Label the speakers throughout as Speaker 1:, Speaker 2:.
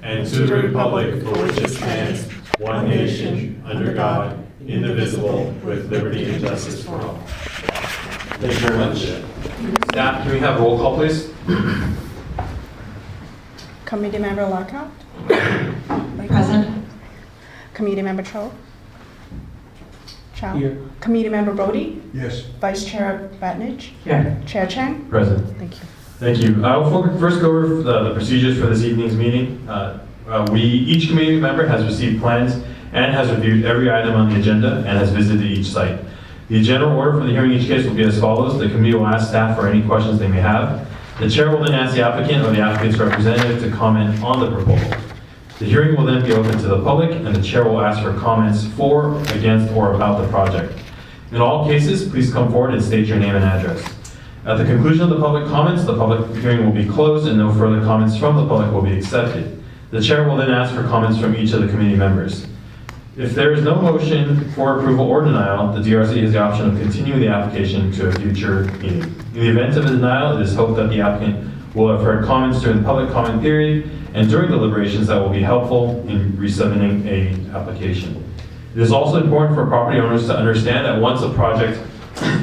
Speaker 1: and to the republic for which it stands, one nation, under God, indivisible, with liberty and justice for all.
Speaker 2: Thank you very much. Staff, can we have roll call, please?
Speaker 3: Committee Member Lockhart?
Speaker 4: Present.
Speaker 3: Committee Member Cho? Chow?
Speaker 5: Here.
Speaker 3: Committee Member Brody?
Speaker 5: Yes.
Speaker 3: Vice Chair Batnich?
Speaker 5: Here.
Speaker 3: Chair Chang?
Speaker 2: Present.
Speaker 3: Thank you.
Speaker 2: Thank you. I will first go over the procedures for this evening's meeting. Each committee member has received plans and has reviewed every item on the agenda and has visited each site. The general order for the hearing in each case will be as follows. The committee will ask staff for any questions they may have. The chair will then ask the applicant or the applicant's representative to comment on the proposal. The hearing will then be open to the public, and the chair will ask for comments for, against, or about the project. In all cases, please come forward and state your name and address. At the conclusion of the public comments, the public hearing will be closed and no further comments from the public will be accepted. The chair will then ask for comments from each of the committee members. If there is no motion for approval or denial, the DRC has the option of continuing the application to a future meeting. In the event of a denial, it is hoped that the applicant will have heard comments during the public comment period and during deliberations that will be helpful in resubmitting a application. It is also important for property owners to understand that once a project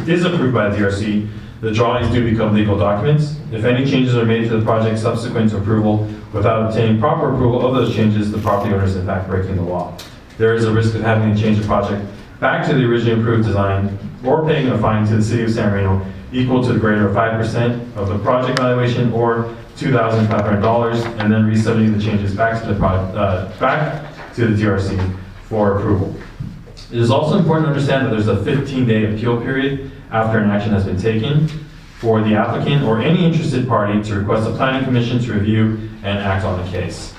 Speaker 2: is approved by the DRC, the drawings do become legal documents. If any changes are made to the project subsequent to approval without obtaining proper approval of those changes, the property owner is in fact breaking the law. There is a risk of having to change the project back to the originally approved design or paying a fine to the city of San Marino equal to the greater of 5% of the project valuation or $2,500, and then resubmitting the changes back to the DRC for approval. It is also important to understand that there's a 15-day appeal period after an action has been taken for the applicant or any interested party to request a planning commission to review and act on the case.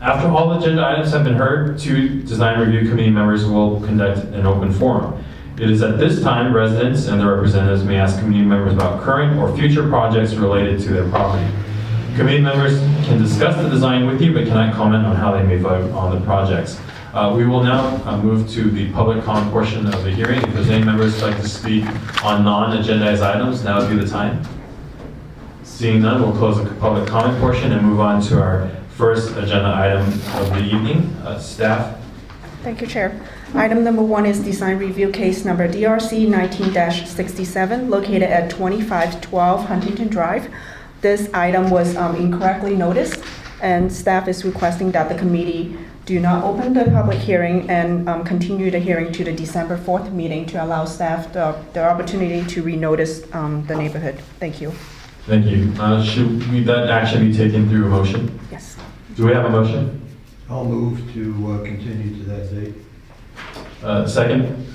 Speaker 2: After all agenda items have been heard, 2 design review committee members will conduct an open forum. It is at this time residents and their representatives may ask committee members about current or future projects related to their property. Committee members can discuss the design with you but cannot comment on how they may vote on the projects. We will now move to the public comment portion of the hearing. If there's any members who would like to speak on non-agendized items, now would be the time. Seeing none, we'll close the public comment portion and move on to our first agenda item of the evening. Staff.
Speaker 3: Thank you, Chair. Item number 1 is design review case number DRC 19-67, located at 2512 Huntington Drive. This item was incorrectly noticed, and staff is requesting that the committee do not open the public hearing and continue the hearing to the December 4th meeting to allow staff the opportunity to renotice the neighborhood. Thank you.
Speaker 2: Thank you. Should that action be taken through a motion?
Speaker 3: Yes.
Speaker 2: Do we have a motion?
Speaker 5: I'll move to continue to that date.
Speaker 2: Second?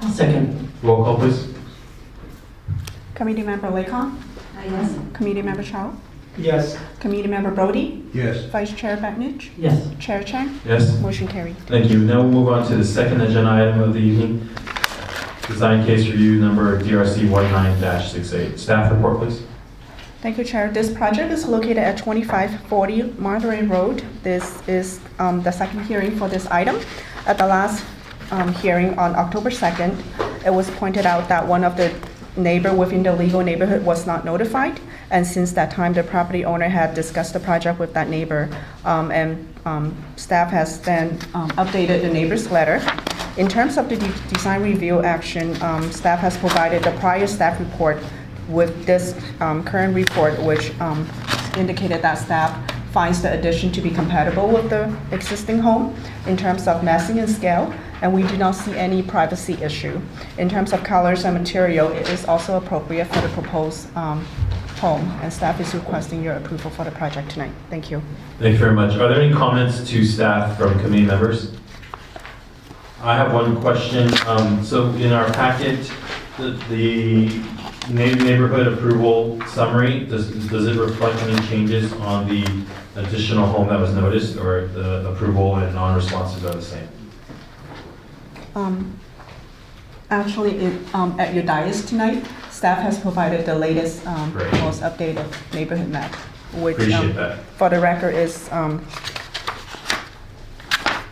Speaker 4: I'll second.
Speaker 2: Roll call, please.
Speaker 3: Committee Member Lakon?
Speaker 4: Yes.
Speaker 3: Committee Member Chow?
Speaker 5: Yes.
Speaker 3: Committee Member Brody?
Speaker 5: Yes.
Speaker 3: Vice Chair Batnich?
Speaker 4: Yes.
Speaker 3: Chair Chang?
Speaker 2: Yes.
Speaker 3: Motion carried.
Speaker 2: Thank you. Now we'll move on to the second agenda item of the evening. Design case review number DRC 19-68. Staff report, please.
Speaker 3: Thank you, Chair. This project is located at 2540 Monterey Road. This is the second hearing for this item. At the last hearing on October 2nd, it was pointed out that one of the neighbor within the legal neighborhood was not notified. And since that time, the property owner had discussed the project with that neighbor, and staff has then updated the neighbor's letter. In terms of the design review action, staff has provided the prior staff report with this current report, which indicated that staff finds the addition to be compatible with the existing home in terms of massing and scale, and we do not see any privacy issue. In terms of colors and material, it is also appropriate for the proposed home, and staff is requesting your approval for the project tonight. Thank you.
Speaker 2: Thank you very much. Are there any comments to staff from committee members? I have one question. So in our packet, the neighborhood approval summary, does it reflect any changes on the additional home that was noticed, or the approval and non-responses are the same?
Speaker 3: Actually, at your dais tonight, staff has provided the latest,
Speaker 2: Great.
Speaker 3: most updated neighborhood map, which,
Speaker 2: Appreciate that.
Speaker 3: for the record, is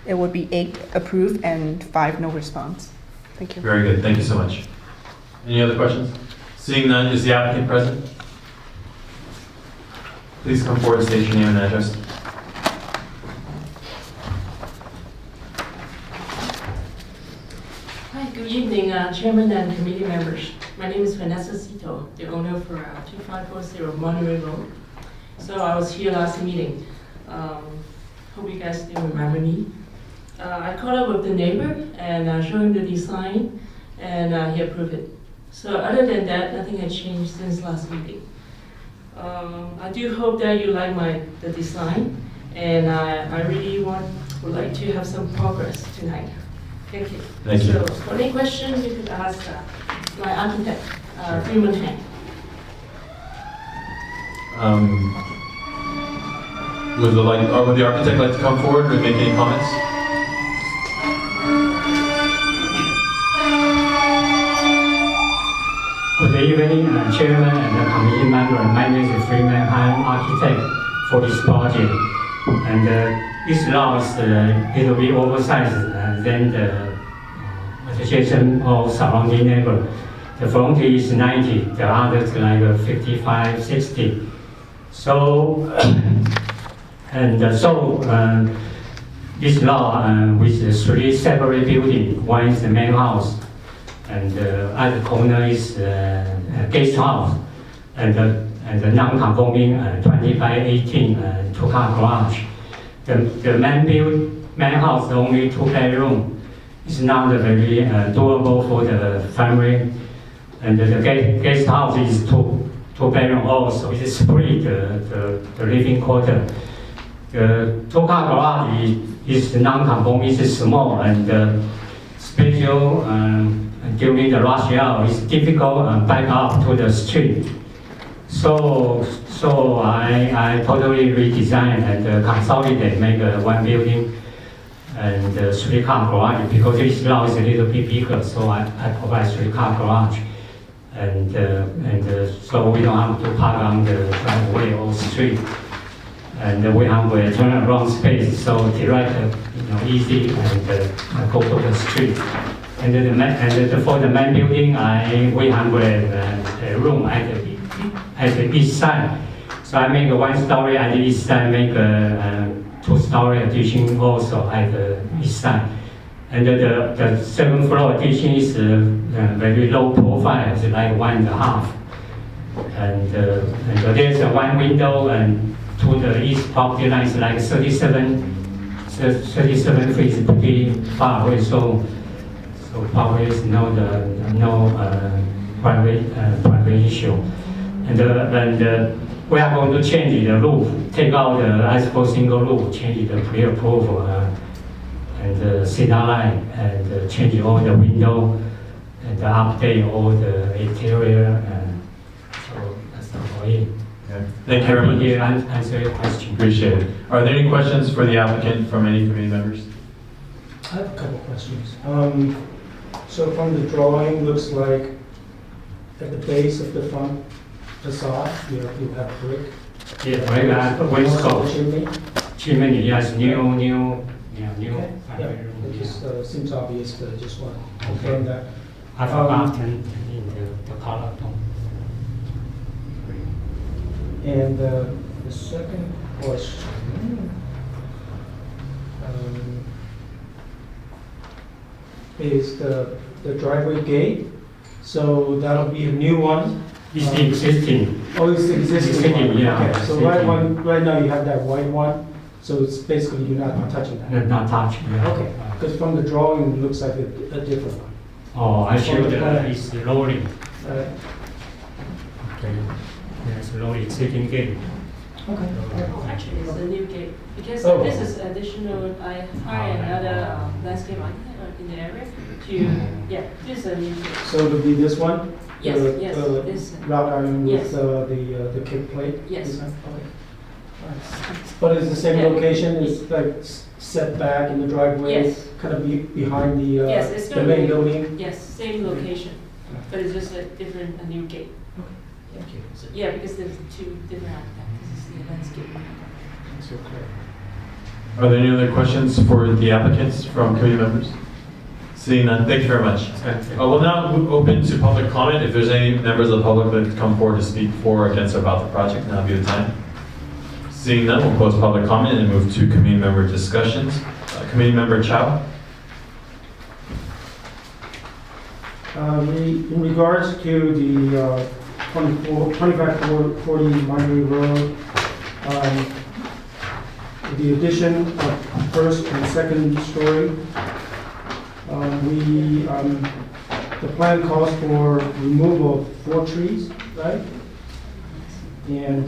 Speaker 3: it would be 8 approved and 5 no response. Thank you.
Speaker 2: Very good. Thank you so much. Any other questions? Seeing none, is the applicant present? Please come forward and state your name and address.
Speaker 6: Hi, good evening, Chairman and committee members. My name is Vanessa Cito, the owner for 2540 Monterey Road. So I was here last meeting. Hope you guys still remember me. I caught up with the neighbor and showed him the design, and he approved it. So other than that, nothing has changed since last meeting. I do hope that you like the design, and I really would like to have some progress tonight. Thank you.
Speaker 2: Thank you.
Speaker 6: So for any questions, you could ask my architect, Freeman Hang.
Speaker 2: Would the architect like to come forward and make any comments?
Speaker 7: Good evening, Chairman and the committee member. My name is Freeman. I'm architect for this project. And this lot is a little bit oversized than the adjacent or surrounding neighbor. The front is 90, the other is like 55, 60. So, this lot with 3 separate buildings. One is the main house, and at the corner is a guest house, and the non-conforming 20 by 18 two-car garage. The main house only 2 bedrooms. It's not very doable for the family, and the guest house is 2 bedroom also. It's split the living quarter. The two-car garage is non-conforming, is small and special. During the rush hour, it's difficult back up to the street. So I totally redesigned and consolidate, make one building and 3-car garage, because this lot is a little bit bigger. So I provide 3-car garage, and so we don't have to park on the driveway or street. And we have a turnaround space, so direct, easy and go to the street. And for the main building, we have a room at the east side. So I make a 1-story at the east side, make a 2-story addition also at the east side. And the 7th floor addition is very low profile, it's like 1.5. And there's a 1 window, and to the east property line is like 37 feet, is pretty far away. So probably is no private issue. And we are going to change the roof, take out the asphalt single roof, change the pre-approval and the cedar line, and change all the window and update all the interior. So that's about it.
Speaker 2: Okay. Thank you very much.
Speaker 7: Here answer your question.
Speaker 2: Appreciate it. Are there any questions for the applicant from any committee members?
Speaker 8: I have a couple questions. So from the drawing, looks like at the base of the front facade, you have brick.
Speaker 7: Yeah, right at the
Speaker 8: Also
Speaker 7: Westcote.
Speaker 8: the chimney.
Speaker 7: Chimney, yes, new.
Speaker 8: Okay. Yeah, it just seems obvious, but I just want to confirm that.
Speaker 7: I forgot in the color tone.
Speaker 8: And the second question, is the driveway gate. So that'll be a new one.
Speaker 7: It's existing.
Speaker 8: Oh, it's the existing one.
Speaker 7: Yeah,
Speaker 8: Okay, so
Speaker 7: existing.
Speaker 8: right now you have that white one, so it's basically you're not touching that.
Speaker 7: Not touched. Yeah.
Speaker 8: Okay, because from the drawing, it looks like a different one.
Speaker 7: Oh, I showed
Speaker 8: the plan.
Speaker 7: it's rolling.
Speaker 8: Uh,
Speaker 7: Okay. There's no existing gate.
Speaker 8: Okay.
Speaker 6: Actually, it's a new gate, because
Speaker 8: Oh.
Speaker 6: this is additional, I hired another landscape architect in the area to, yeah, this is a new gate.
Speaker 8: So it'll be this one?
Speaker 6: Yes,
Speaker 8: The-
Speaker 6: yes,
Speaker 8: the
Speaker 6: this,
Speaker 8: Wrought iron
Speaker 6: Yes.
Speaker 8: with the kick plate?
Speaker 6: Yes.
Speaker 8: This one? Okay. Alright. But it's the same
Speaker 6: Yeah.
Speaker 8: location, it's like set back in the driveway?
Speaker 6: Yes.
Speaker 8: Kind of behind
Speaker 6: Yes, it's
Speaker 8: the
Speaker 6: gonna
Speaker 8: main
Speaker 6: be-
Speaker 8: building?
Speaker 6: yes, same location, but it's just a new gate.
Speaker 8: Thank you.
Speaker 6: Yeah, because there's 2 different architects, this is the landscape.
Speaker 8: That's okay.
Speaker 2: Are there any other questions for the applicants from committee members? Seeing none, thank you very much. We'll now open to public comment. If there's any members of the public that come forward to speak for or against or about the project, now would be the time. Seeing none, we'll close public comment and move to committee member discussions. Committee member Chow.
Speaker 8: In regards to the 2540 Monterey Road, the addition of first and second story, the plan calls for removal of 4 trees, right? And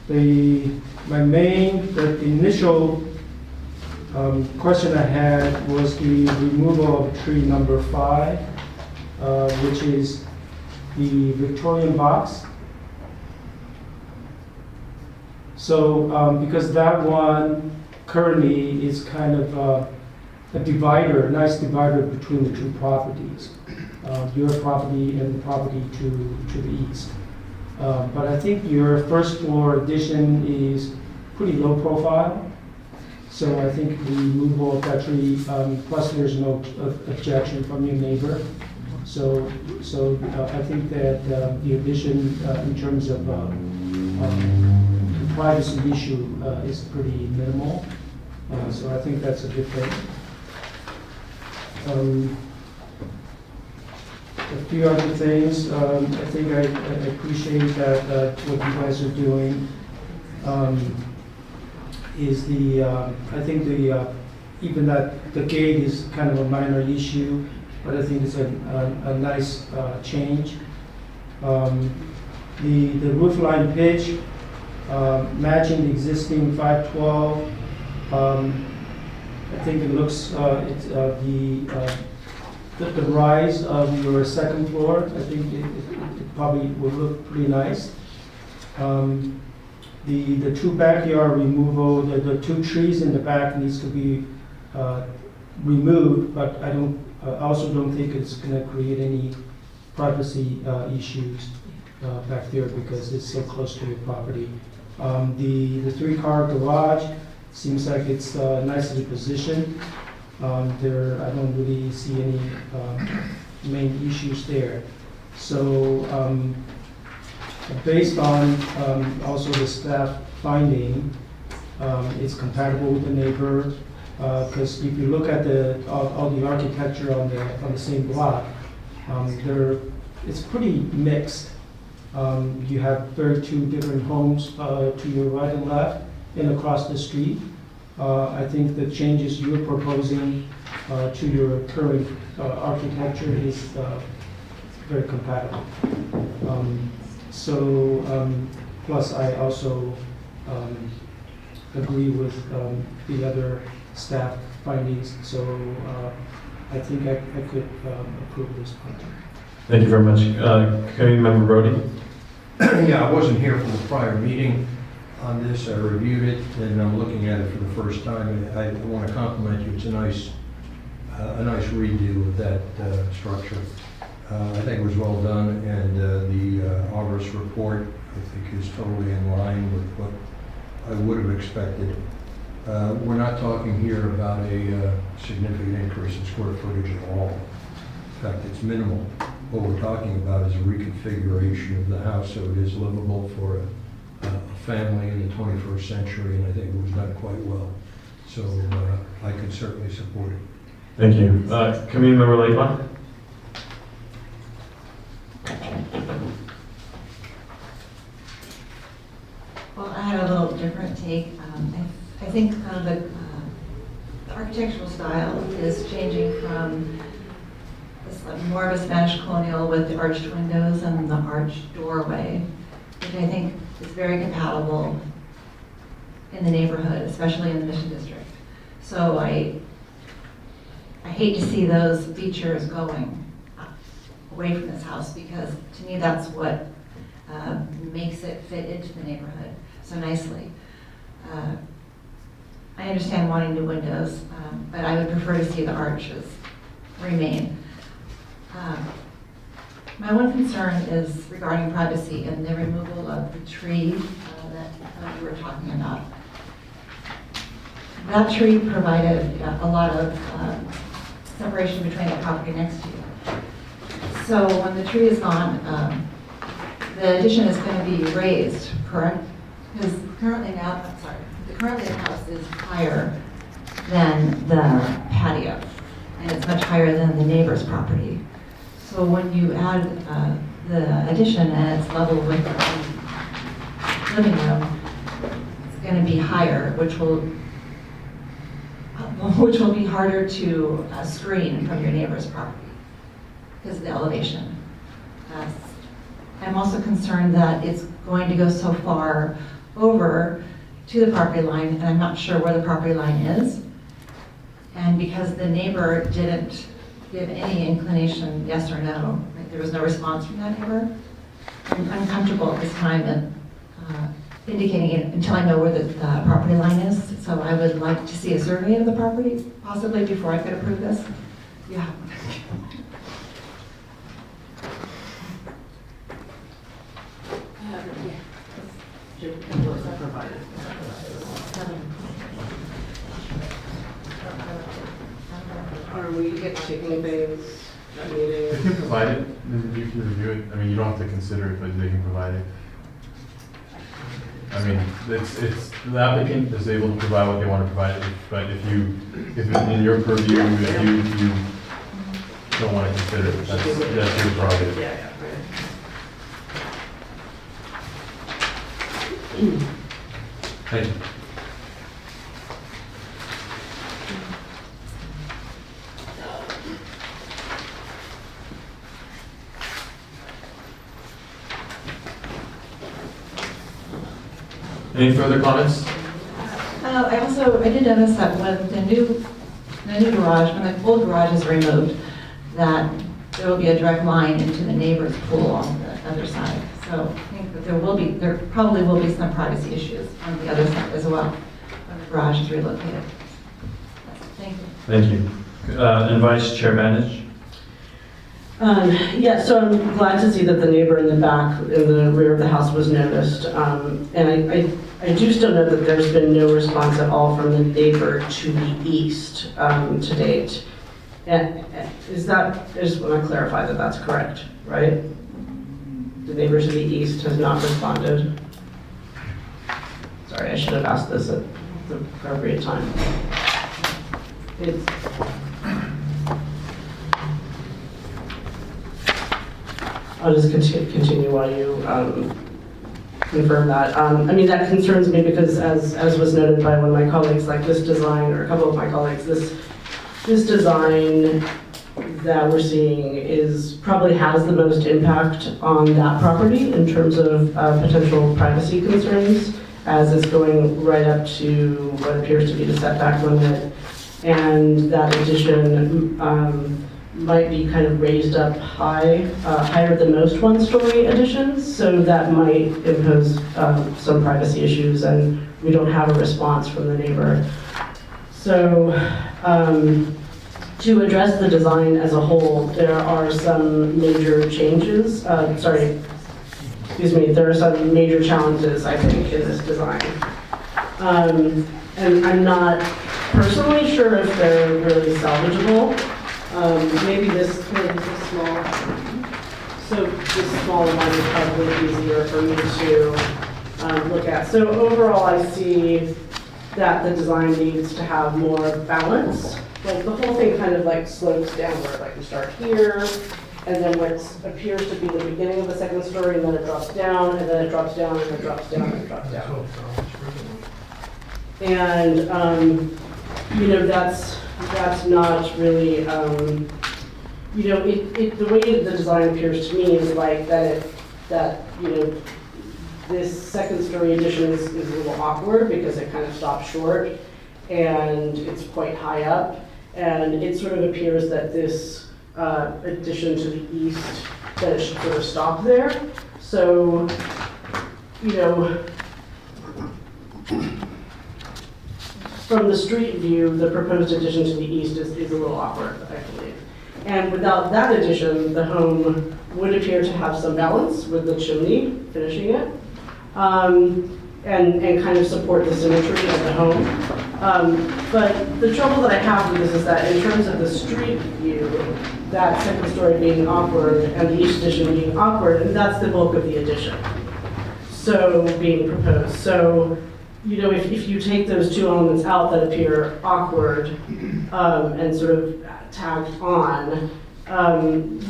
Speaker 8: the initial question I had was the removal of tree number 5, which is the Victorian box. So because that one currently is kind of a divider, a nice divider between the 2 properties, your property and the property to the east. But I think your first floor addition is pretty low profile. So I think the removal of that tree, plus there's no objection from your neighbor. So I think that the addition in terms of the privacy issue is pretty minimal. So I think that's a good thing. A few other things, I think I appreciate that what you guys are doing is I think even that the gate is kind of a minor issue, but I think it's a nice change. The roof line pitch matching the existing 512. I think it looks the rise of your second floor. I think it probably will look pretty nice. The 2 backyard removal, the 2 trees in the back needs to be removed, but I also don't think it's going to create any privacy issues back there because it's so close to your property. The 3-car garage seems like it's nicely positioned. I don't really see any main issues there. So based on also the staff finding, it's compatible with the neighbor. Because if you look at all the architecture on the same block, it's pretty mixed. You have 2 different homes to your right and left and across the street. I think the changes you're proposing to your current architecture is very compatible. Plus I also agree with the other staff findings, so I think I could approve this project.
Speaker 2: Thank you very much. Committee member Brody.
Speaker 5: Yeah, I wasn't here for the prior meeting on this. I reviewed it, and I'm looking at it for the first time. I want to compliment you. It's a nice redo of that structure. I think it was well done, and the arborist report, I think, is totally in line with what I would have expected. We're not talking here about a significant increase in square footage at all. In fact, it's minimal. What we're talking about is a reconfiguration of the house so it is livable for a family in the 21st century, and I think it was done quite well. So I could certainly support it.
Speaker 2: Thank you. Committee member Lakeman.
Speaker 4: Well, I had a little different take. I think the architectural style is changing from this more of a Spanish colonial with the arched windows and the arched doorway, which I think is very compatible in the neighborhood, especially in the Mission District. So I hate to see those features going away from this house, because to me that's what makes it fit into the neighborhood so nicely. I understand wanting new windows, but I would prefer to see the arches remain. My one concern is regarding privacy and the removal of the tree that you were talking about. That tree provided a lot of separation between the property next to you. So when the tree is gone, the addition is going to be raised, correct? Because currently the house is higher than the patio, and it's much higher than the neighbor's property. So when you add the addition and it's level with the living room, it's going to be higher, which will be harder to screen from your neighbor's property because of the elevation. I'm also concerned that it's going to go so far over to the property line, and I'm not sure where the property line is. And because the neighbor didn't give any inclination, yes or no, like there was no response from that neighbor, I'm uncomfortable at this time in indicating it until I know where the property line is. So I would like to see a survey of the property, possibly before I could approve this. Yeah.
Speaker 9: Are we taking things,
Speaker 1: They
Speaker 9: meeting?
Speaker 1: can provide it, you can review it, I mean, you don't have to consider it, but they can provide it. I mean, it's, the applicant is able to provide what they want to provide, but if in your purview, if you don't want to consider it, that's your prerogative.
Speaker 9: Yeah.
Speaker 2: Thank you. Any further comments?
Speaker 4: I did notice that when the new garage, when the old garage is removed, that there will be a direct line into the neighbor's pool on the other side. So I think that there probably will be some privacy issues on the other side as well when the garage is relocated. Thank you.
Speaker 2: Thank you. And Vice Chair Bandage?
Speaker 9: Yeah, so I'm glad to see that the neighbor in the back, in the rear of the house was noticed. And I do still know that there's been no response at all from the neighbor to the east to date. I just want to clarify that that's correct, right? The neighbor to the east has not responded. Sorry, I should have asked this at the appropriate time. I'll just continue while you confirm that. I mean, that concerns me because as was noted by one of my colleagues, like this design, or a couple of my colleagues, this design that we're seeing probably has the most impact on that property in terms of potential privacy concerns, as it's going right up to what appears to be the setback limit. And that addition might be kind of raised up higher than most one-story additions, so that might impose some privacy issues, and we don't have a response from the neighbor. So to address the design as a whole, there are some major changes, there are some major challenges, I think, in this design. And I'm not personally sure if they're really salvageable. Maybe this is small. So this small one is probably easier for me to look at. So overall, I see that the design needs to have more balance. Like the whole thing kind of like slopes downward. Like you start here, and then what appears to be the beginning of the second story, and then it drops down, and then it drops down, and it drops down, and it drops down. And that's not really, the way the design appears to me is like this second story addition is a little awkward because it kind of stops short and it's quite high up. And it sort of appears that this addition to the east, that it should sort of stop there. So, from the street view, the proposed addition to the east is a little awkward, I believe. And without that addition, the home would appear to have some balance with the chimney finishing it, and kind of support the symmetry of the home. But the trouble that I have with this is that in terms of the street view, that second story being awkward and the east addition being awkward, and that's the bulk of the addition. so being proposed. So, you know, if you take those two elements out that appear awkward and sort of tagged on,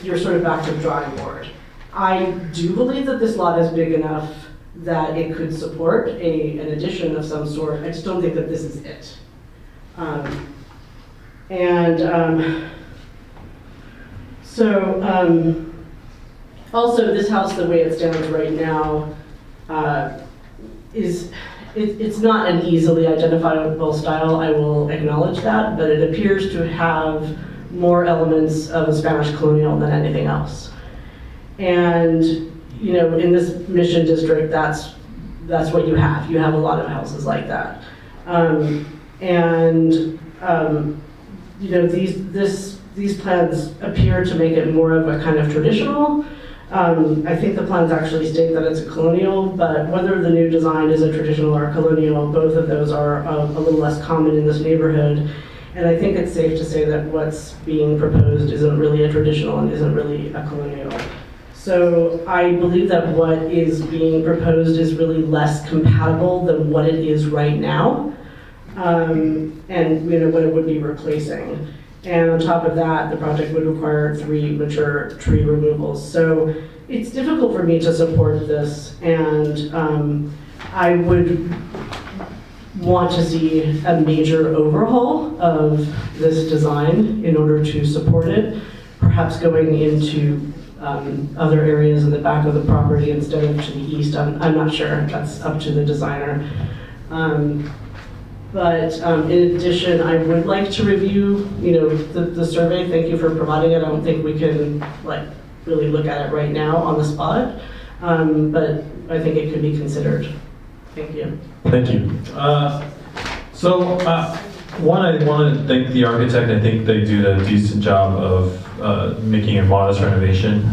Speaker 9: you're sort of back to the drawing board. I do believe that this lot is big enough that it could support an addition of some sort. I just don't think that this is it. Also, this house, the way it stands right now, it's not an easily identifiable style, I will acknowledge that, but it appears to have more elements of a Spanish colonial than anything else. And, you know, in this Mission District, that's what you have. You have a lot of houses like that. You know, these plans appear to make it more of a kind of traditional. I think the plans actually state that it's a colonial, but whether the new design is a traditional or a colonial, both of those are a little less common in this neighborhood. And I think it's safe to say that what's being proposed isn't really a traditional and isn't really a colonial. So I believe that what is being proposed is really less compatible than what it is right now, and you know, what it would be replacing. And on top of that, the project would require 3 mature tree removals. So it's difficult for me to support this, and I would want to see a major overhaul of this design in order to support it, perhaps going into other areas in the back of the property instead of to the east. I'm not sure, that's up to the designer. But in addition, I would like to review, you know, the survey. Thank you for providing it. I don't think we can like really look at it right now on the spot, but I think it could be considered. Thank you.
Speaker 2: Thank you. One, I want to thank the architect. I think they do a decent job of making a modest renovation.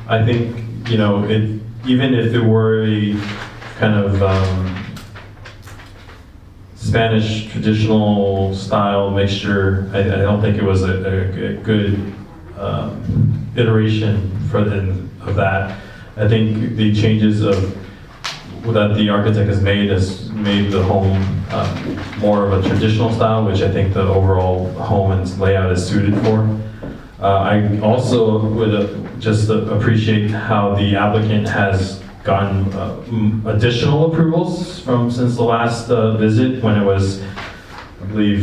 Speaker 2: I think, you know, even if it were a kind of Spanish traditional style mixture, I don't think it was a good iteration of that. I think the changes that the architect has made the home more of a traditional style, which I think the overall home and layout is suited for. I also would just appreciate how the applicant has gotten additional approvals since the last visit, when it was, I believe,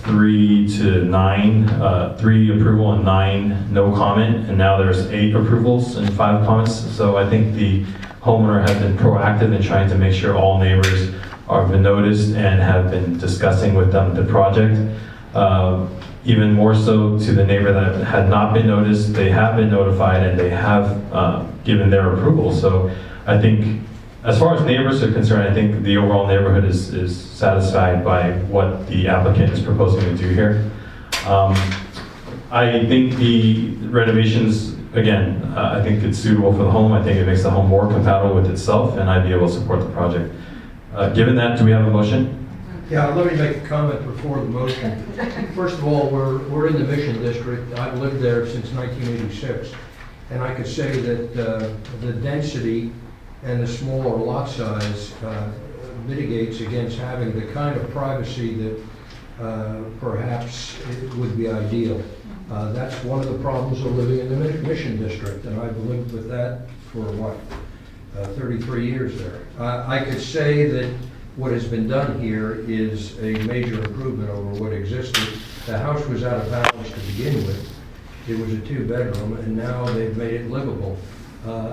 Speaker 2: 3 to 9, 3 approval and 9 no comment, and now there's 8 approvals and 5 comments. So I think the homeowner has been proactive in trying to make sure all neighbors are been noticed and have been discussing with them the project. Even more so to the neighbor that had not been noticed, they have been notified and they have given their approval. So I think, as far as neighbors are concerned, I think the overall neighborhood is satisfied by what the applicant is proposing to do here. I think the renovations, again, I think it's suitable for the home. I think it makes the home more compatible with itself, and I'd be able to support the project. Given that, do we have a motion?
Speaker 5: Yeah, let me make a comment before the motion. First of all, we're in the Mission District. I've lived there since 1986, and I could say that the density and the smaller lot size mitigates against having the kind of privacy that perhaps it would be ideal. That's one of the problems of living in the Mission District, and I've lived with that for 33 years there. I could say that what has been done here is a major improvement over what existed. The house was out of balance to begin with. It was a 2-bedroom, and now they've made it livable.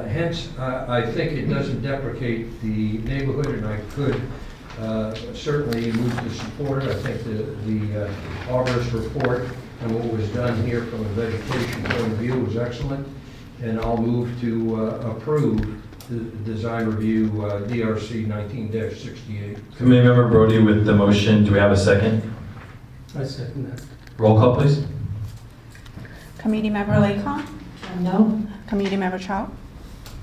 Speaker 5: Hence, I think it doesn't deprecate the neighborhood, and I could certainly move to support it. I think the arborist report and what was done here from a vegetation point of view was excellent, and I'll move to approve the design review DRC 19-68.
Speaker 2: Committee Member Brody with the motion. Do we have a second?
Speaker 8: I second that.
Speaker 2: Roll call, please.
Speaker 3: Committee Member Laycock,
Speaker 4: No?
Speaker 3: Committee Member Chow,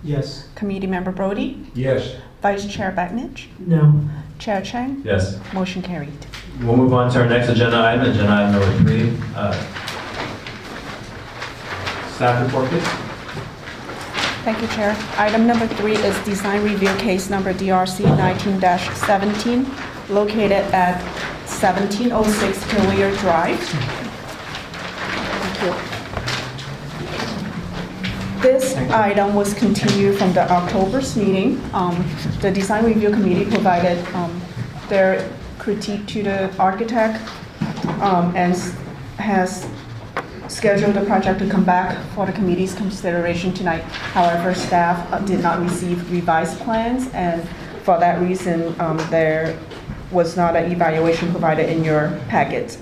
Speaker 8: Yes.
Speaker 3: Committee Member Brody,
Speaker 5: Yes.
Speaker 3: Vice Chair Becknich,
Speaker 9: No.
Speaker 3: Chair Chang,
Speaker 2: Yes.
Speaker 3: motion carried.
Speaker 2: We'll move on to our next agenda item number 3. Staff report, please.
Speaker 3: Thank you, Chair. Item number 3 is design review case number DRC 19-17, located at 1706 Hillier Drive. Thank you. This item was continued from the October's meeting. The design review committee provided their critique to the architect and has scheduled the project to come back for the committee's consideration tonight. However, staff did not receive revised plans, and for that reason, there was not an evaluation provided in your packet.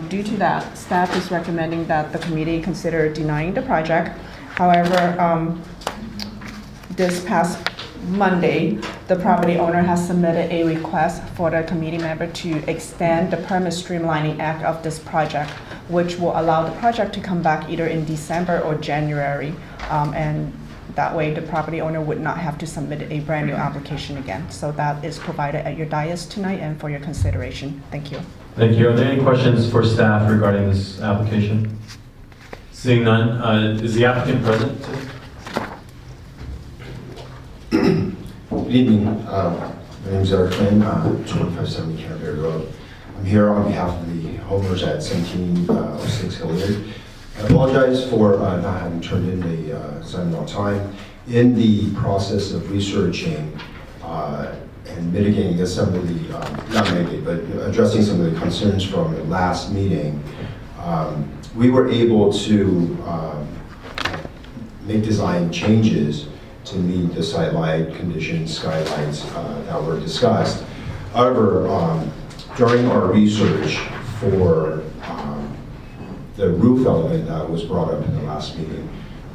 Speaker 3: Due to that, staff is recommending that the committee consider denying the project. However, this past Monday, the property owner has submitted a request for the committee member to extend the permit streamlining act of this project, which will allow the project to come back either in December or January. And that way, the property owner would not have to submit a brand new application again. So that is provided at your dais tonight and for your consideration. Thank you.
Speaker 2: Thank you. Are there any questions for staff regarding this application? Seeing none, is the applicant present?
Speaker 10: Good evening. My name is Eric Flynn, 2570 Canterbury Road. I'm here on behalf of the homeowners at 1706 Hilliard. I apologize for not having turned in the assignment on time. In the process of researching and mitigating some of the, not mitigating, but addressing some of the concerns from the last meeting, we were able to make design changes to meet the site-light conditions, skylights that were discussed. However, during our research for the roof element that was brought up in the last meeting,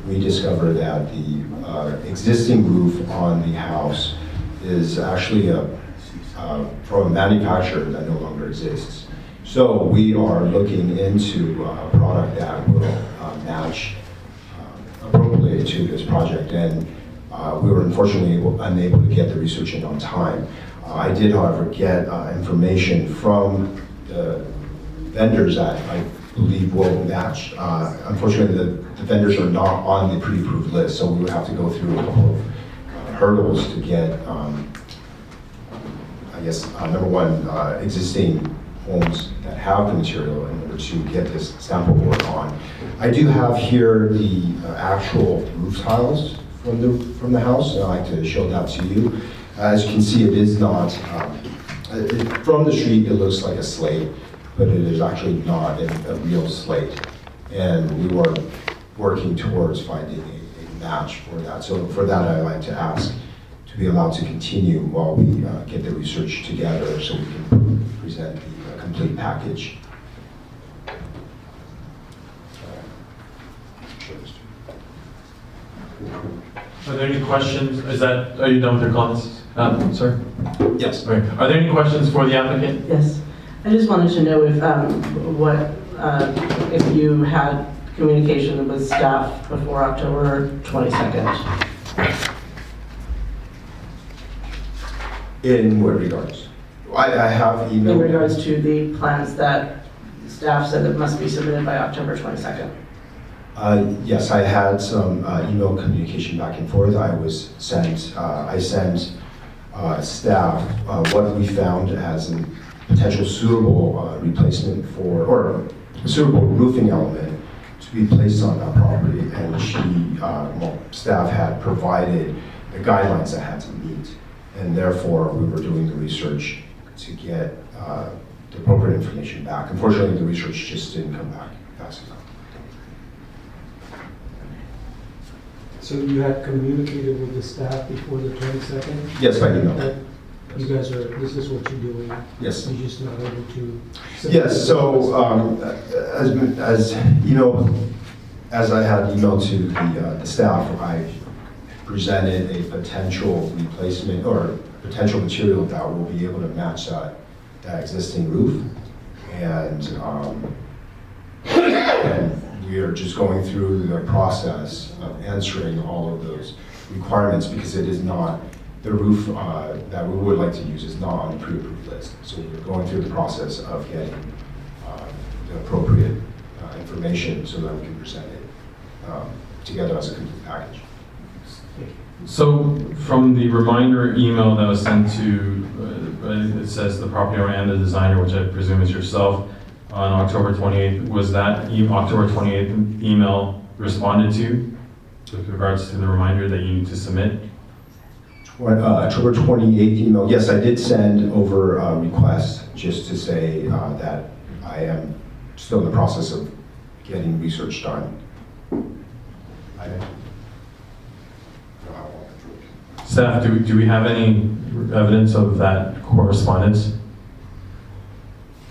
Speaker 10: we discovered that the existing roof on the house is actually from a manufacturer that no longer exists. So we are looking into a product that will match appropriately to this project, and we were unfortunately unable to get the research in on time. I did, however, get information from the vendors that I believe will match. Unfortunately, the vendors are not on the pre-approved list, so we would have to go through a couple of hurdles to get, I guess, number one, existing homes that have the material, in order to get this sample board on. I do have here the actual roof tiles from the house, and I'd like to show that to you. As you can see, it is not, from the street it looks like a slate, but it is actually not a real slate. And we were working towards finding a match for that. So for that, I'd like to ask to be allowed to continue while we get the research together so we can present the complete package.
Speaker 2: Are there any questions? Are you done with your comments, sir?
Speaker 10: Yes.
Speaker 2: All right. Are there any questions for the applicant?
Speaker 9: Yes. I just wanted to know if, if you had communication with staff before October 22nd.
Speaker 10: In what regards? I have emailed.
Speaker 9: In regards to the plans that staff said that must be submitted by October 22nd.
Speaker 10: Yes, I had some email communication back and forth. I sent staff what we found as a potential suitable replacement for, or a suitable roofing element to be placed on that property. And staff had provided the guidelines that had to meet. And therefore, we were doing the research to get the appropriate information back. Unfortunately, the research just didn't come back fast enough.
Speaker 8: So you had communicated with the staff before the 22nd?
Speaker 10: Yes, by email.
Speaker 8: That you guys this is what you're doing?
Speaker 10: Yes.
Speaker 8: You're just not able to?
Speaker 10: Yes, so as you know, as I had emailed to the staff, I presented a potential replacement or potential material that will be able to match that existing roof. And we are just going through the process of answering all of those requirements, because it is not, the roof that we would like to use is not on the pre-approved list. So we're going through the process of getting the appropriate information so that we can present it together as a complete package.
Speaker 2: So from the reminder email that was sent to, it says the property owner and the designer, which I presume is yourself, on October 28th, was that October 28th email responded to with regards to the reminder that you need to submit?
Speaker 10: October 28th email, yes, I did send over a request just to say that I am still in the process of getting research done.
Speaker 2: Staff, do we have any evidence of that correspondence?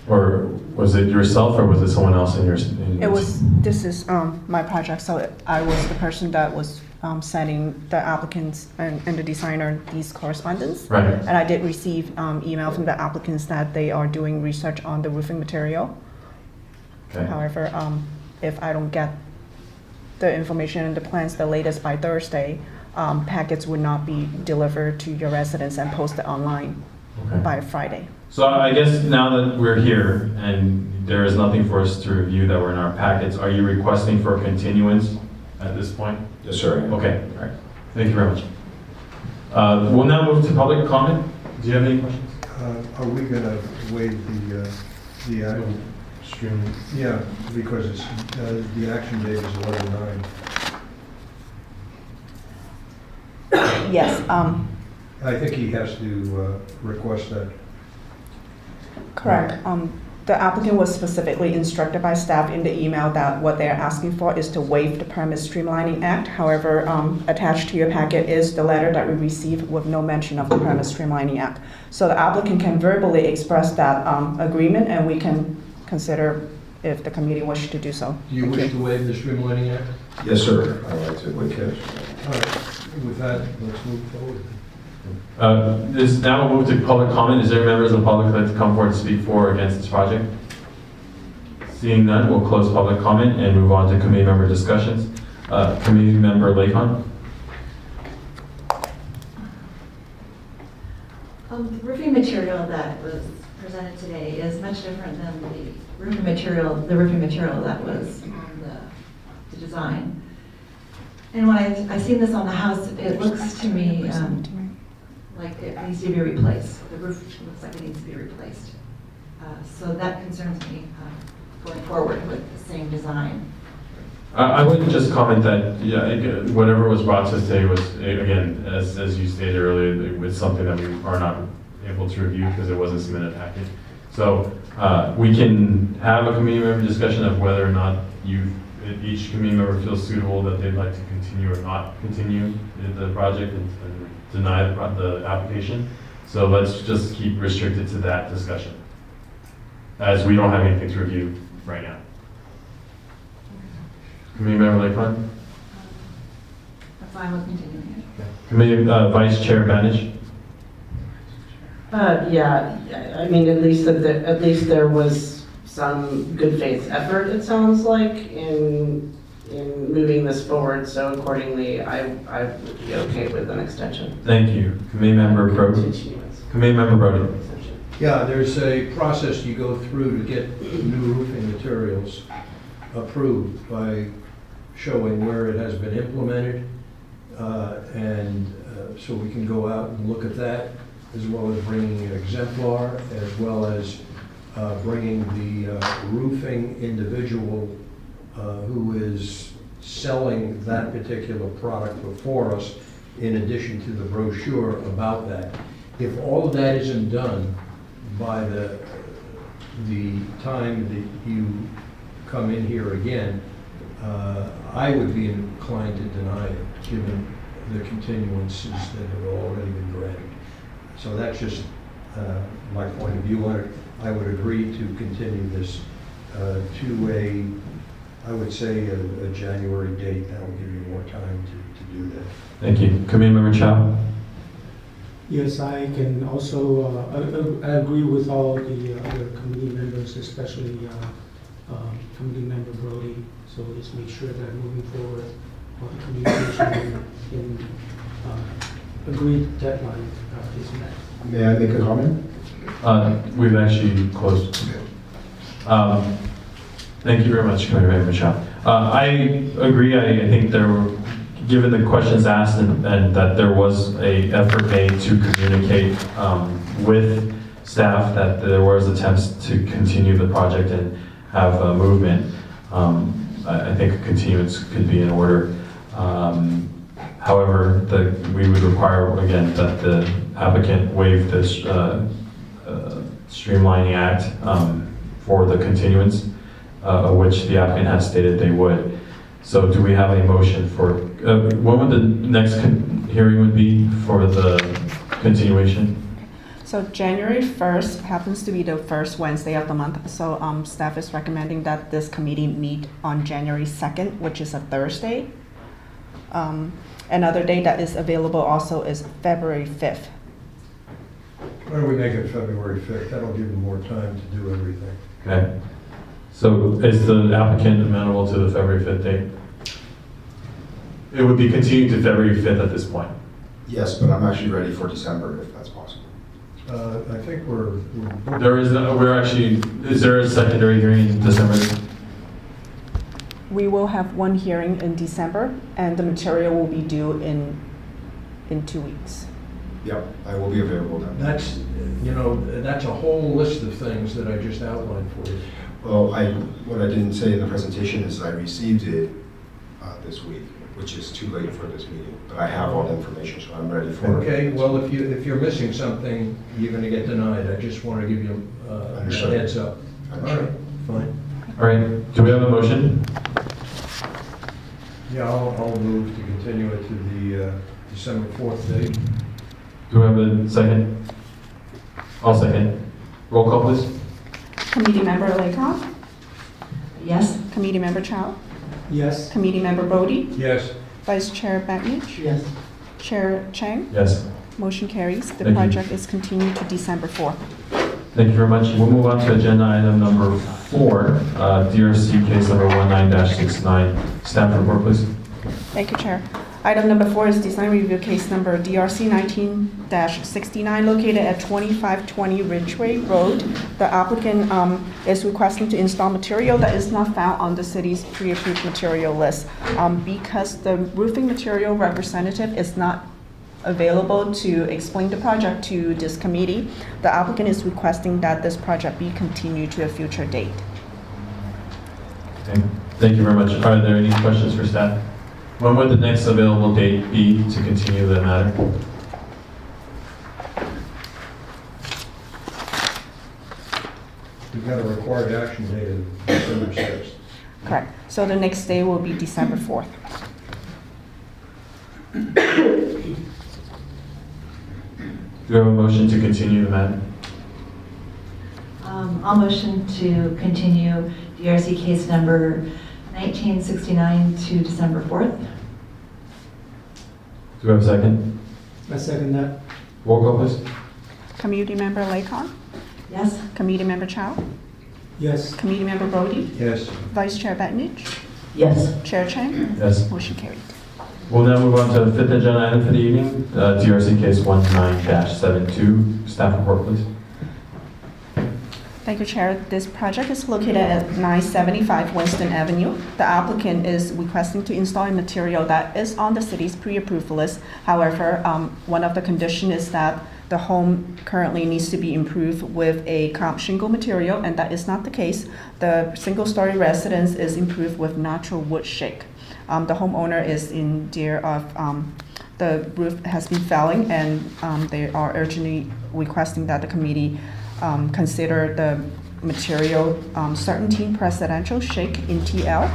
Speaker 2: Or was it yourself or was it someone else in your?
Speaker 3: This is my project, so I was the person that was sending the applicants and the designer these correspondence.
Speaker 2: Right.
Speaker 3: And I did receive email from the applicants that they are doing research on the roofing material.
Speaker 2: Okay.
Speaker 3: However, if I don't get the information and the plans the latest by Thursday, packets would not be delivered to your residence and posted online
Speaker 2: Okay.
Speaker 3: by Friday.
Speaker 2: So I guess now that we're here and there is nothing for us to review that were in our packets, are you requesting for a continuance at this point?
Speaker 10: Yes, sir.
Speaker 2: Okay, all right. Thank you very much. We'll now move to public comment. Do you have any questions?
Speaker 5: Are we going to waive the item?
Speaker 1: Extremely.
Speaker 5: Yeah, because it's, the action date is 11/9.
Speaker 3: Yes,
Speaker 5: I think he has to request that.
Speaker 3: correct. The applicant was specifically instructed by staff in the email that what they're asking for is to waive the Permit Streamlining Act. However, attached to your packet is the letter that we received with no mention of the Permit Streamlining Act. So the applicant can verbally express that agreement, and we can consider if the committee wishes to do so.
Speaker 5: Do you
Speaker 3: Thank
Speaker 5: wish to waive the streamlining act?
Speaker 10: Yes, sir. I'd like to waive it.
Speaker 5: All right, with that, let's move forward.
Speaker 2: This now we'll move to public comment. Is there members of the public that like to come forward and speak for or against this project? Seeing none, we'll close public comment and move on to committee member discussions. Committee member Lakon.
Speaker 4: The roofing material that was presented today is much different than the roofing material that was on the design. And when I've seen this on the house, it looks to me like it needs to be replaced. The roof looks like it needs to be replaced. So that concerns me going forward with the same design.
Speaker 2: I would just comment that, yeah, whatever was brought to us today was, again, as you stated earlier, it was something that we are not able to review because it wasn't submitted package. So we can have a committee member discussion of whether or not each committee member feels suitable that they'd like to continue or not continue the project and deny the application. So let's just keep restricted to that discussion, as we don't have anything to review right now. Committee member Lakon?
Speaker 4: I'm fine with continuing it.
Speaker 2: Committee Vice Chair Banish?
Speaker 9: Yeah, I mean, at least there was some good faith effort, it sounds like, in moving this forward, so accordingly, I would be okay with an extension.
Speaker 2: Thank you. Committee member Brody?
Speaker 9: Continuance.
Speaker 2: Committee member Brody?
Speaker 5: Yeah, there's a process you go through to get new roofing materials approved by showing where it has been implemented. So we can go out and look at that, as well as bringing an exemplar, as well as bringing the roofing individual who is selling that particular product before us, in addition to the brochure about that. If all of that isn't done by the time that you come in here again, I would be inclined to deny it, given the continuances that have already been granted. So that's just my point of view. I would agree to continue this to I would say a January date. That will give you more time to do that.
Speaker 2: Thank you. Committee member Chow?
Speaker 8: Yes, I can also, I agree with all the other committee members, especially committee member Brody. So let's make sure that moving forward, all the communication in agreed deadline is met.
Speaker 10: May I make a comment?
Speaker 2: We've actually closed. Thank you very much, Committee Member Chow. I agree. I think given the questions asked and that there was a effort made to communicate with staff that there was attempts to continue the project and have a movement, I think a continuance could be in order. However, we would require, again, that the applicant waive this streamlining act for the continuance, which the applicant has stated they would. So do we have a motion for, when would the next hearing would be for the continuation?
Speaker 3: So January 1st happens to be the first Wednesday of the month, so staff is recommending that this committee meet on January 2nd, which is a Thursday. Another day that is available also is February 5th.
Speaker 5: Why don't we make it February 5th? That'll give them more time to do everything.
Speaker 2: Okay. So is the applicant amenable to the February 5th date? It would be continued to February 5th at this point.
Speaker 10: Yes, but I'm actually ready for December if that's possible.
Speaker 5: I think we're
Speaker 2: Is there a secondary hearing in December?
Speaker 3: We will have one hearing in December, and the material will be due in 2 weeks.
Speaker 10: Yep, I will be available then.
Speaker 5: That's, that's a whole list of things that I just outlined for you.
Speaker 10: Well, what I didn't say in the presentation is I received it this week, which is too late for this meeting. But I have all the information, so I'm ready for it.
Speaker 5: Okay, well, if you're missing something, you're gonna get denied. I just want to give you a
Speaker 10: Understood.
Speaker 5: heads up. All right,
Speaker 10: Understood.
Speaker 5: fine.
Speaker 2: All right, do we have a motion?
Speaker 5: Yeah, I'll move to continue it to the December 4th date.
Speaker 2: Do we have a second? I'll second. Roll call, please.
Speaker 3: Committee Member Laycock,
Speaker 4: Yes?
Speaker 3: Committee Member Chow,
Speaker 8: Yes.
Speaker 3: Committee Member Bodie,
Speaker 5: Yes,
Speaker 3: Vice Chair Batnich,
Speaker 9: Yes.
Speaker 3: Chair Chang.
Speaker 2: Yes.
Speaker 3: Motion carries. The
Speaker 2: Thank you.
Speaker 3: project is continued to December 4th.
Speaker 2: Thank you very much. We'll move on to agenda item number 4, DRC case number 19-69. Staff report, please.
Speaker 3: Thank you, Chair. Item number 4 is design review case number DRC 19-69 located at 2520 Ridgeway Road. The applicant is requesting to install material that is not found on the city's pre-approved material list. Because the roofing material representative is not available to explain the project to this committee, the applicant is requesting that this project be continued to a future date.
Speaker 2: Okay. Thank you very much. Are there any questions for staff? When would the next available date be to continue the matter?
Speaker 5: we've got a required action date of December 6th.
Speaker 3: Correct. So the next day will be December 4th.
Speaker 2: Do we have a motion to continue the matter?
Speaker 4: I'll motion to continue DRC case number 1969 to December 4th.
Speaker 2: Do we have a second?
Speaker 8: I second that.
Speaker 2: Roll call, please.
Speaker 3: Committee Member Laycock,
Speaker 4: Yes?
Speaker 3: Committee Member Chow,
Speaker 8: Yes.
Speaker 3: Committee Member Bodie,
Speaker 5: Yes,
Speaker 3: Vice Chair Batnich,
Speaker 9: Yes.
Speaker 3: Chair Chang.
Speaker 2: Yes.
Speaker 3: Motion carried.
Speaker 2: We'll now move on to the 5th agenda item for the evening, DRC case 19-72. Staff report, please.
Speaker 3: Thank you, Chair. This project is located at 975 Winston Avenue. The applicant is requesting to install a material that is on the city's pre-approved list. However, one of the conditions is that the home currently needs to be improved with a comp shingle material, and that is not the case. The single-story residence is improved with natural wood shake. The homeowner is in fear of the roof has been failing, and they are urgently requesting that the committee consider the material Certainty Presidential Shake in TL,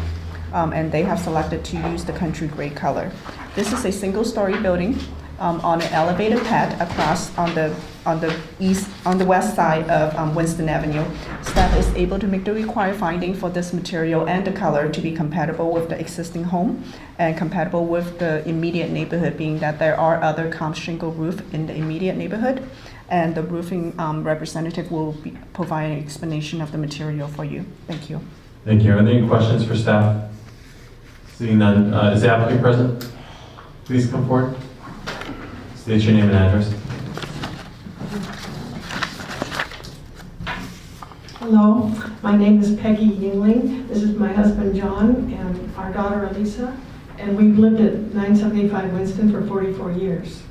Speaker 3: and they have selected to use the country gray color. This is a single-story building on an elevated pad across on the west side of Winston Avenue. Staff is able to make the required finding for this material and the color to be compatible with the existing home and compatible with the immediate neighborhood, being that there are other comp shingle roof in the immediate neighborhood, and the roofing representative will be providing an explanation of the material for you. Thank you.
Speaker 2: Thank you. Are there any questions for staff? Seeing none, is the applicant present? Please come forward. State your name and address.
Speaker 11: Hello, my name is Peggy Yingling. This is my husband John and our daughter Elisa. and we've lived at 975 Winston for 44 years.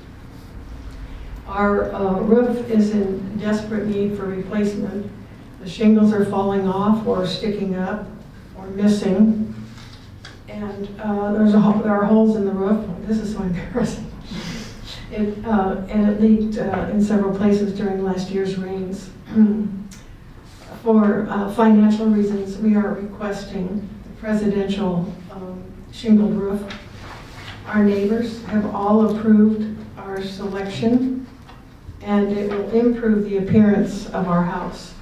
Speaker 11: Our roof is in desperate need for replacement. The shingles are falling off or sticking up or missing. And there are holes in the roof. This is so embarrassing. And it leaked in several places during last year's rains. For financial reasons, we are requesting the presidential shingled roof. Our neighbors have all approved our selection, and it will improve the appearance of our house.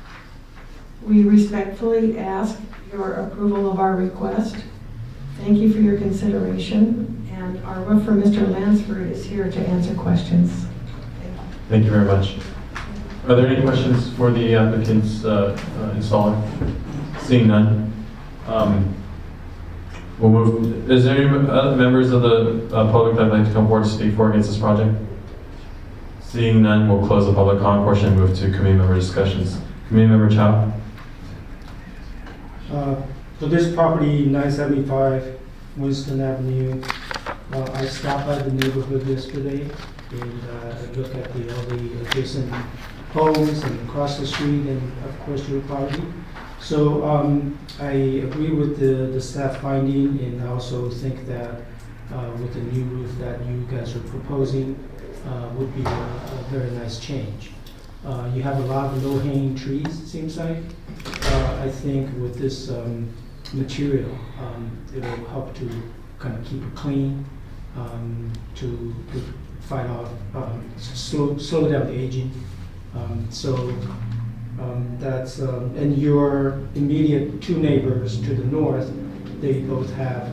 Speaker 11: We respectfully ask your approval of our request. Thank you for your consideration, and our roofer, Mr. Lansford, is here to answer questions.
Speaker 2: Thank you very much. Are there any questions for the applicant's installer? Seeing none. We'll move. Is there any other members of the public that would like to come forward to speak for or against this project? Seeing none, we'll close the public comment portion and move to committee member discussions. Committee member Chow.
Speaker 8: For this property, 975 Winston Avenue, I stopped by the neighborhood yesterday and I looked at all the adjacent homes and across the street and of course your property. So I agree with the staff finding, and I also think that with the new roof that you guys are proposing would be a very nice change. You have a lot of low-hanging trees, it seems like. I think with this material, it will help to kind of keep it clean, to fight off, slow down the aging. That's, and your immediate two neighbors to the north, they both have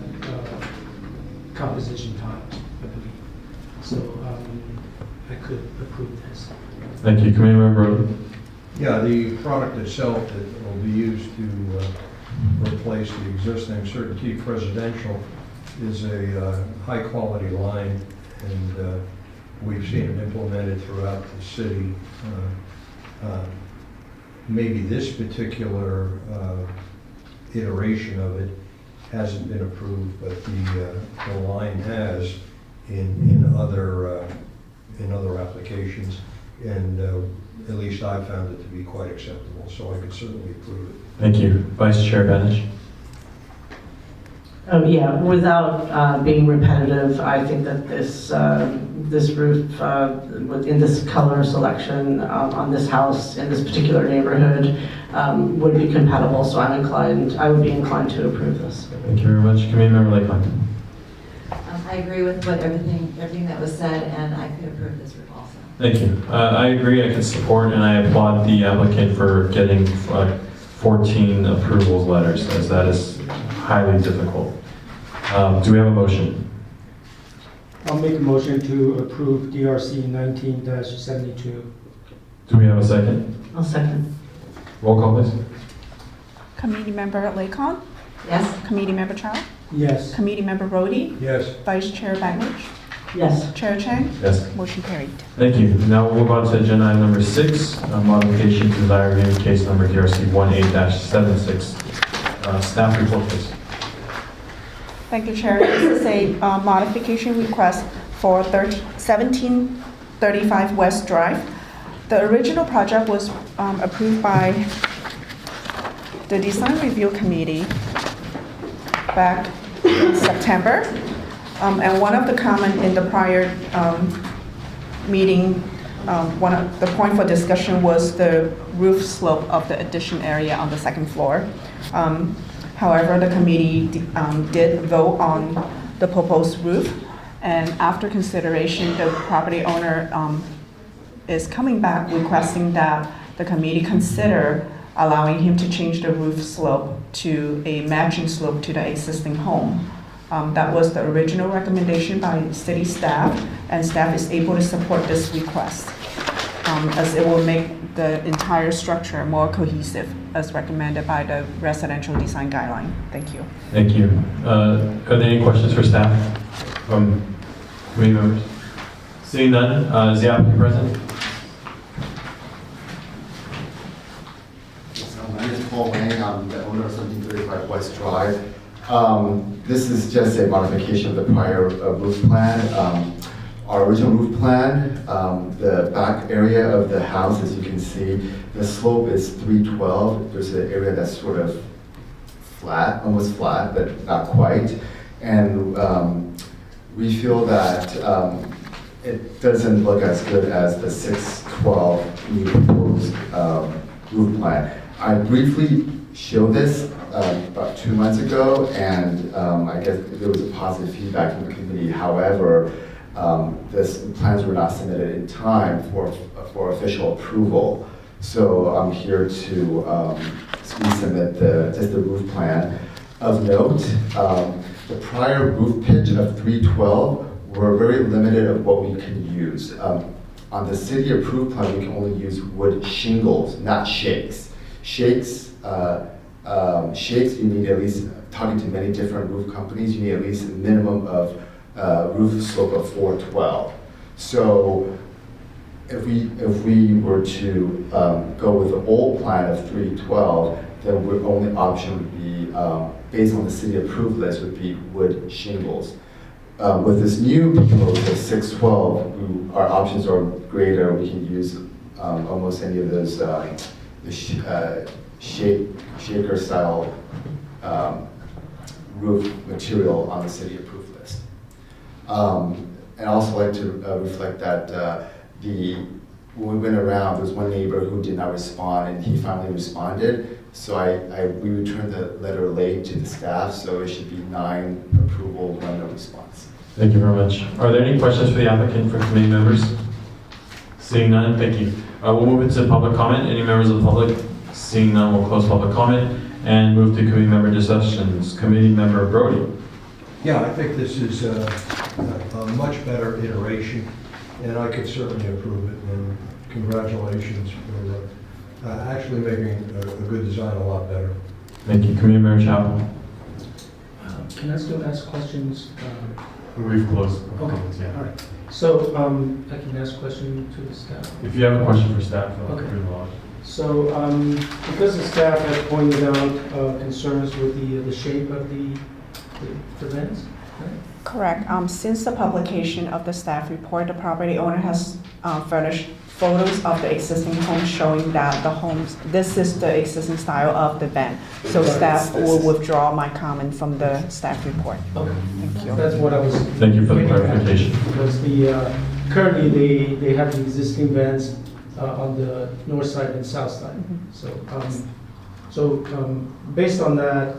Speaker 8: composition tiles, I believe. So I could approve this.
Speaker 2: Thank you. Committee member.
Speaker 5: Yeah, the product itself that will be used to replace the existing CertainTeed Presidential is a high-quality line, and we've seen it implemented throughout the city. Maybe this particular iteration of it hasn't been approved, but the line has in other applications, and at least I've found it to be quite acceptable, so I could certainly approve it.
Speaker 2: Thank you. Vice Chair Benish.
Speaker 9: Yeah, without being repetitive, I think that this roof in this color selection on this house in this particular neighborhood would be compatible. So I would be inclined to approve this.
Speaker 2: Thank you very much. Committee member Lakeland.
Speaker 4: I agree with everything that was said, and I could approve this roof also.
Speaker 2: Thank you. I agree. I can support, and I applaud the applicant for getting 14 approvals letters, as that is highly difficult. Do we have a motion?
Speaker 8: I'll make a motion to approve DRC 19-72.
Speaker 2: Do we have a second?
Speaker 9: I'll second.
Speaker 2: Roll call, please.
Speaker 3: Committee member Lakon,
Speaker 4: Yes?
Speaker 3: Committee member Chow,
Speaker 8: Yes.
Speaker 3: Committee member Rhodey,
Speaker 5: Yes.
Speaker 3: Vice Chair Bagnich,
Speaker 9: Yes.
Speaker 3: Chair Chang,
Speaker 2: Yes.
Speaker 3: motion carried.
Speaker 2: Thank you. Now we'll move on to agenda item number 6, modification to design review case number DRC 18-76. Staff report, please.
Speaker 3: Thank you, Chair. This is a modification request for 1735 West Drive. The original project was approved by the Design Review Committee back in September. And one of the comments in the prior meeting, one of the point for discussion was the roof slope of the addition area on the second floor. However, the committee did vote on the proposed roof, and after consideration, the property owner is coming back requesting that the committee consider allowing him to change the roof slope to a matching slope to the existing home. That was the original recommendation by city staff, and staff is able to support this request, as it will make the entire structure more cohesive as recommended by the residential design guideline. Thank you.
Speaker 2: Thank you. Are there any questions for staff from committee members? Seeing none, is the applicant present?
Speaker 12: My name is Paul Wang. I'm the owner of 1735 West Drive. This is just a modification of the prior roof plan. Our original roof plan, the back area of the house, as you can see, the slope is 312. There's an area that's sort of flat, almost flat, but not quite. And we feel that it doesn't look as good as the 612 new proposed roof plan. I briefly showed this about 2 months ago, and I guess there was a positive feedback from the committee. However, the plans were not submitted in time for official approval. So I'm here to resubmit just the roof plan. Of note, the prior roof pitch of 312 were very limited of what we can use. On the city approved plan, we can only use wood shingles, not shakes. Shakes, you need at least, talking to many different roof companies, you need at least a minimum of roof slope of 412. So if we were to go with the old plan of 312, then our only option would be, based on the city approved list, would be wood shingles. With this new proposal, 612, our options are greater. We can use almost any of those shaker style roof material on the city approved list. And also like to reflect that when we went around, there was one neighbor who did not respond, and he finally responded. So we returned the letter late to the staff, so it should be 9 approval, 1 no response.
Speaker 2: Thank you very much. Are there any questions for the applicant from committee members? Seeing none, thank you. We'll move into public comment. Any members of the public? Seeing none, we'll close public comment and move to committee member discussions. Committee member Brody.
Speaker 5: Yeah, I think this is a much better iteration, and I could certainly approve it. And congratulations for actually making a good design a lot better.
Speaker 2: Thank you. Committee member Chapel.
Speaker 8: Can I still ask questions?
Speaker 1: We've closed.
Speaker 8: Okay,
Speaker 1: Yeah.
Speaker 8: all right. So I can ask a question to the staff.
Speaker 1: If you have a question for staff, feel
Speaker 8: Okay.
Speaker 1: free to log.
Speaker 8: So because the staff had pointed out concerns with the shape of the vents, right?
Speaker 3: Correct. Since the publication of the staff report, the property owner has furnished photos of the existing home showing that the homes, this is the existing style of the van. So staff will withdraw my comment from the staff report.
Speaker 8: Okay.
Speaker 3: Thank you.
Speaker 8: That's what I was.
Speaker 2: Thank you for the
Speaker 8: getting at,
Speaker 2: clarification.
Speaker 8: Because currently they have the existing vents on the north side and south side. So based on that,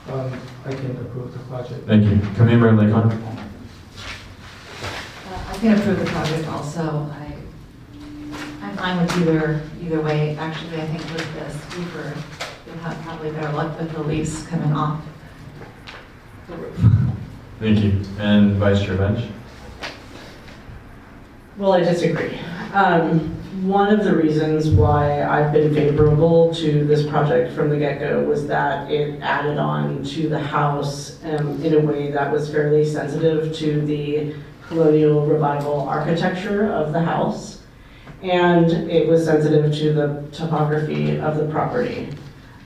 Speaker 8: I can approve the project.
Speaker 2: Thank you. Committee member Lakon.
Speaker 4: I can approve the project also. I'm fine with either way. Actually, I think with this, you'll have probably better luck with the leaves coming off the roof.
Speaker 2: Thank you. And Vice Chair Bench.
Speaker 9: Well, I disagree. One of the reasons why I've been favorable to this project from the get-go was that it added on to the house in a way that was fairly sensitive to the colonial revival architecture of the house, and it was sensitive to the topography of the property.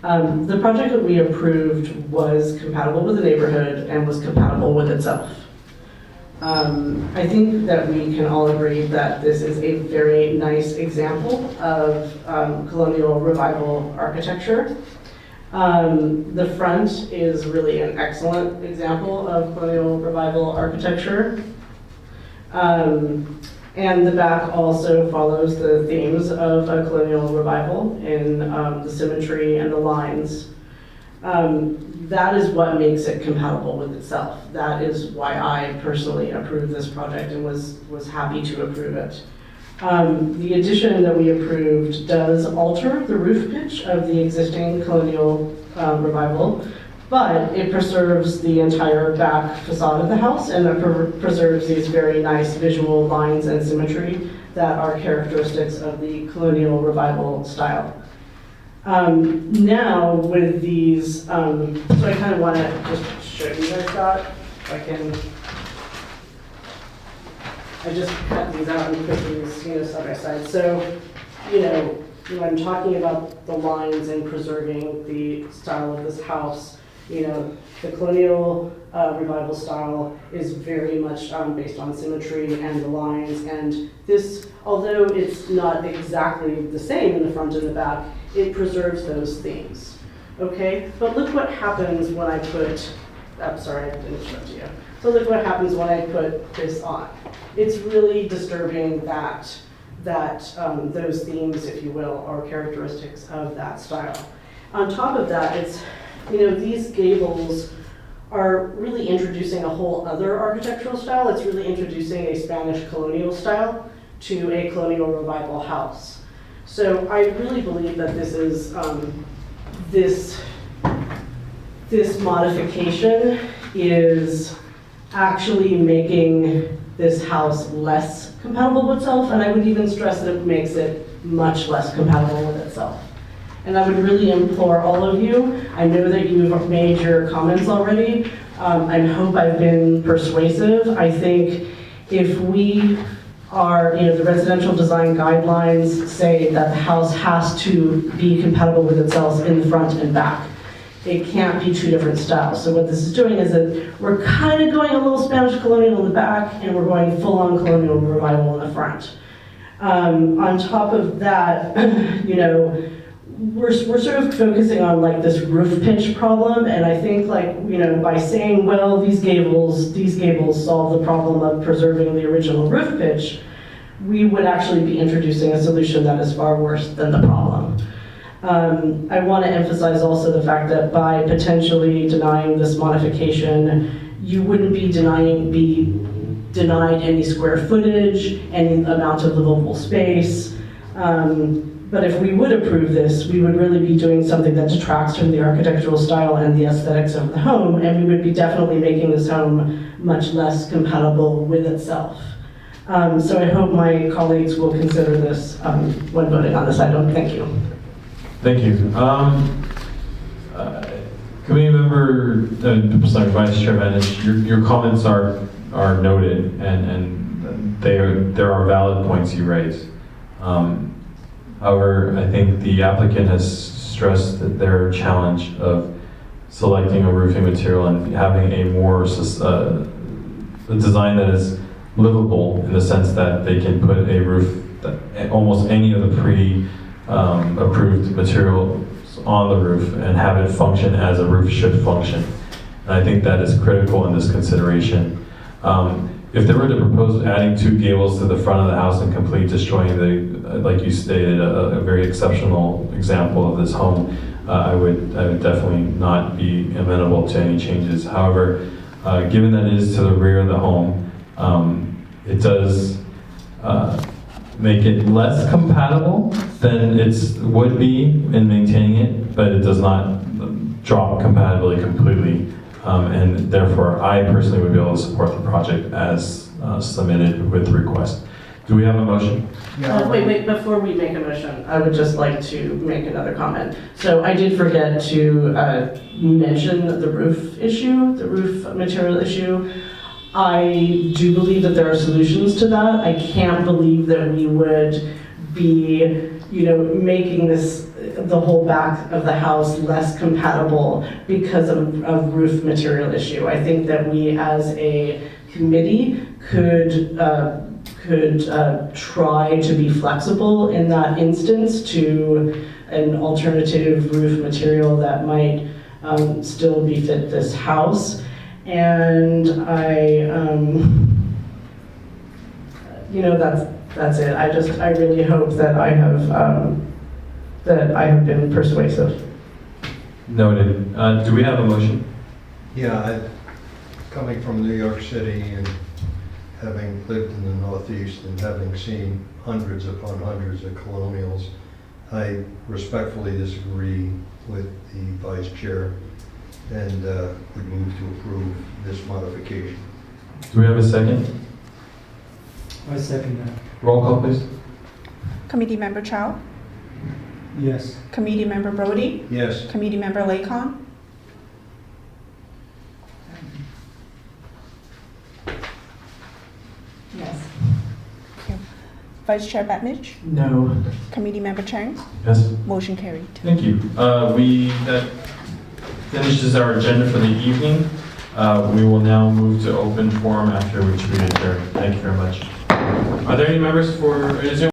Speaker 9: The project that we approved was compatible with the neighborhood and was compatible with itself. I think that we can all agree that this is a very nice example of colonial revival architecture. The front is really an excellent example of colonial revival architecture. And the back also follows the themes of a colonial revival in the symmetry and the lines. That is what makes it compatible with itself. That is why I personally approved this project and was happy to approve it. The addition that we approved does alter the roof pitch of the existing colonial revival, but it preserves the entire back facade of the house, and it preserves these very nice visual lines and symmetry that are characteristics of the colonial revival style. Now with these, so I kind of want to just show you guys that. I just cut these out and put these, side by side. So, when I'm talking about the lines and preserving the style of this house, You know, the colonial revival style is very much based on symmetry and the lines, and this, although it's not exactly the same in the front and the back, it preserves those themes. Okay, but look what happens when I put, I'm sorry, I didn't show it to you. So look what happens when I put this on. It's really disturbing that those themes, if you will, are characteristics of that style. On top of that, it's, you know, these gables are really introducing a whole other architectural style. It's really introducing a Spanish colonial style to a colonial revival house. So I really believe that this is, this modification is actually making this house less compatible with itself, and I would even stress that it makes it much less compatible with itself. And I would really implore all of you, I know that you've made your comments already, I hope I've been persuasive. I think if we are, you know, the residential design guidelines say that the house has to be compatible with itself in the front and back. It can't be two different styles. So what this is doing is that we're kind of going a little Spanish colonial in the back, and we're going full-on colonial revival in the front. On top of that, you know, we're sort of focusing on like this roof pitch problem, and I think, like, you know, by saying, well, these gables solve the problem of preserving the original roof pitch, we would actually be introducing a solution that is far worse than the problem. I want to emphasize also the fact that by potentially denying this modification, you wouldn't be denied any square footage, any amount of livable space. But if we would approve this, we would really be doing something that detracts from the architectural style and the aesthetics of the home, and we would be definitely making this home much less compatible with itself. So I hope my colleagues will consider this when voting on this item. Thank you.
Speaker 2: Thank you. Committee member, Vice Chair Benish, your comments are noted, and there are valid points you raise. However, I think the applicant has stressed that their challenge of selecting a roofing material and having a more a design that is livable, in the sense that they can put a roof, that almost any of the approved materials on the roof and have it function as a roof should function. And I think that is critical in this consideration. If they were to propose adding 2 gables to the front of the house and completely destroying the, like you stated, a very exceptional example of this home, I would definitely not be amenable to any changes. However, given that it is to the rear of the home, it does make it less compatible than it would be in maintaining it, but it does not drop compatibility completely. And therefore, I personally would be able to support the project as submitted with the request. Do we have a motion?
Speaker 9: Wait, before we make a motion, I would just like to make another comment. So I did forget to mention the roof issue, the roof material issue. I do believe that there are solutions to that. I can't believe that we would be, you know, making this, the whole back of the house less compatible because of a roof material issue. I think that we as a committee could try to be flexible in that instance to an alternative roof material that might still befit this house. And you know, that's it. I really hope that I have been persuasive.
Speaker 2: Noted. Do we have a motion?
Speaker 5: Yeah, coming from New York City and having lived in the Northeast and having seen hundreds upon hundreds of colonials, I respectfully disagree with the Vice Chair and would move to approve this modification.
Speaker 2: Do we have a second?
Speaker 8: I second that.
Speaker 2: Roll call, please.
Speaker 3: Committee Member Chow,
Speaker 8: Yes.
Speaker 3: Committee Member Brody,
Speaker 5: Yes.
Speaker 3: Committee Member Lakon,
Speaker 4: Yes.
Speaker 3: Vice Chair Batnich,
Speaker 9: No.
Speaker 3: Committee Member Chang,
Speaker 2: Yes.
Speaker 3: motion carried.
Speaker 2: Thank you. finishes our agenda for the evening. We will now move to open forum, after which we adjourn. Thank you very much. Are there any members for, is there